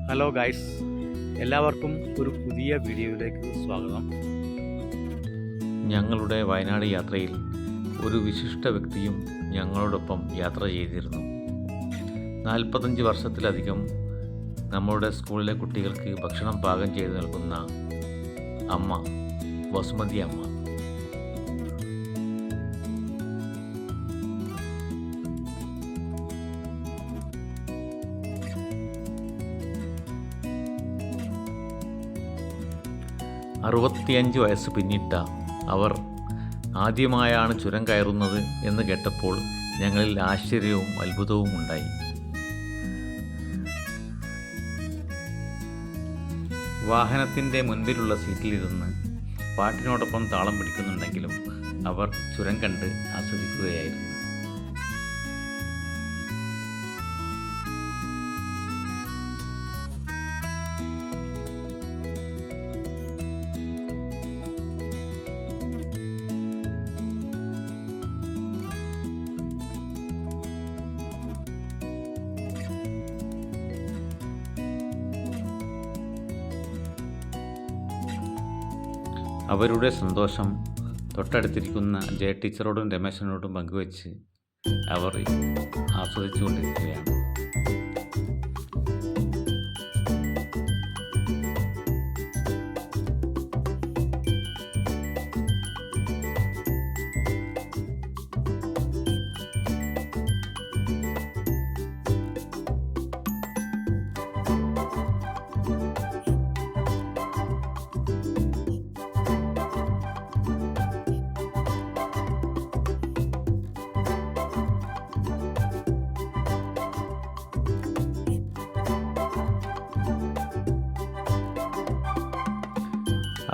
Hello guys, എല്ലാവർക്കും ഒരു പുതിയ വീഡിയോയിലേക്ക് സ്വാഗതം. ഞങ്ങളുടെ വയനാട് യാത്രയിൽ ഒരു വിശിഷ്ട വ്യക്തിയും ഞങ്ങളോടൊപ്പം യാത്ര ചെയ്തിരുന്നു. 45 വർഷത്തിലധികം നമ്മളുടെ സ്കൂളിലെ കുട്ടികൾക്ക് ഭക്ഷണം പാകം ചെയ്ത് നൽകുന്ന അമ്മ, വസുമതി അമ്മ. വയസ്സ് പിന്നിട്ട അവർ ആദ്യമായാണ് ചുരം കയറുന്നത് എന്ന് കേട്ടപ്പോൾ ഞങ്ങളിൽ ആശ്ചര്യവും അത്ഭുതവും ഉണ്ടായി. വാഹനത്തിൻ്റെ മുൻപിലുള്ള സീറ്റിലിരുന്ന് പാട്ടിനോടൊപ്പം താളം പിടിക്കുന്നുണ്ടെങ്കിലും അവർ ചുരം കണ്ട് ആസ്വദിക്കുകയായിരുന്നു. അവരുടെ സന്തോഷം തൊട്ടടുത്തിരിക്കുന്ന ജയ ടീച്ചറോടും രമേശനോടും പങ്കുവെച്ച് അവർ ആസ്വദിച്ചുകൊണ്ടിരിക്കുകയാണ്.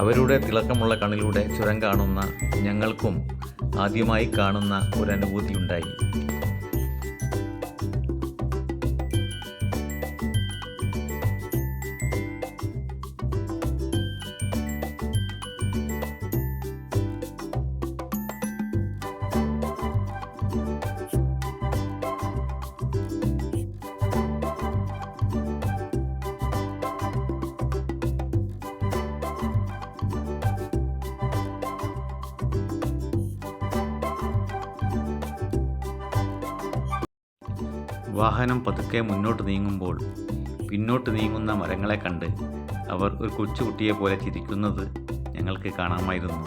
അവരുടെ തിളക്കമുള്ള കണ്ണിലൂടെ ചുരം കാണുന്ന ഞങ്ങൾക്കും ആദ്യമായി കാണുന്ന ഒരനുഭൂതി ഉണ്ടായി. വാഹനം പതുക്കെ മുന്നോട്ട് നീങ്ങുമ്പോൾ പിന്നോട്ട് നീങ്ങുന്ന മരങ്ങളെ കണ്ട് അവർ ഒരു കൊച്ചുകുട്ടിയെ പോലെ ചിരിക്കുന്നത് ഞങ്ങൾക്ക് കാണാമായിരുന്നു.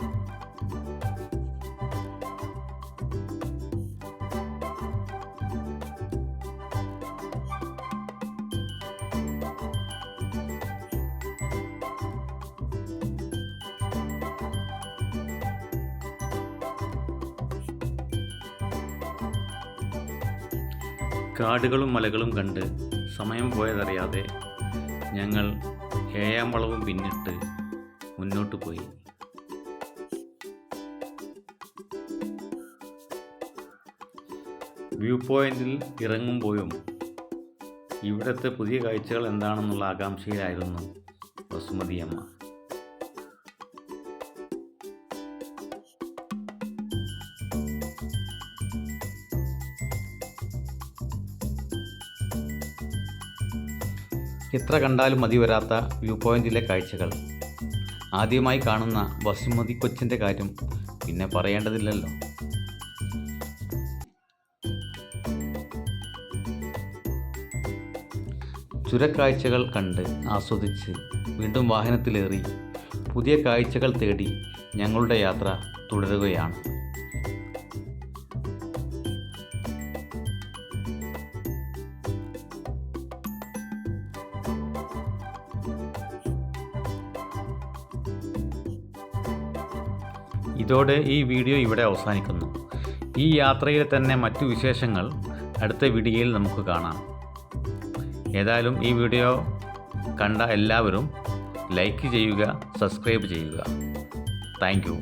കാടുകളും മലകളും കണ്ട് സമയം പോയതറിയാതെ ഞങ്ങൾ ഏഴാം പിന്നിട്ട് മുന്നോട്ട് പോയി. വ്യൂ പോയിന്റിൽ ഇറങ്ങുമ്പോഴും ഇവിടുത്തെ പുതിയ കാഴ്ചകൾ എന്താണെന്നുള്ള ആകാംക്ഷയിലായിരുന്നു വസുമതി അമ്മ. എത്ര കണ്ടാലും മതി വരാത്ത വ്യൂ പോയിന്റിലെ കാഴ്ചകൾ. ആദ്യമായി കാണുന്ന വസുമതി കൊച്ചിൻ്റെ കാര്യം പിന്നെ പറയേണ്ടതില്ലല്ലോ. ചുരക്കാഴ്ചകൾ കണ്ട് ആസ്വദിച്ച് വീണ്ടും വാഹനത്തിലേറി പുതിയ കാഴ്ചകൾ തേടി ഞങ്ങളുടെ യാത്ര തുടരുകയാണ്. ഇതോടെ ഈ വീഡിയോ ഇവിടെ അവസാനിക്കുന്നു. ഈ യാത്രയിലെ തന്നെ മറ്റു വിശേഷങ്ങൾ അടുത്ത വീഡിയോയിൽ നമുക്ക് കാണാം. ഏതായാലും ഈ വീഡിയോ കണ്ട എല്ലാവരും ലൈക്ക് ചെയ്യുക, സബ്സ്ക്രൈബ് ചെയ്യുക. Thank you.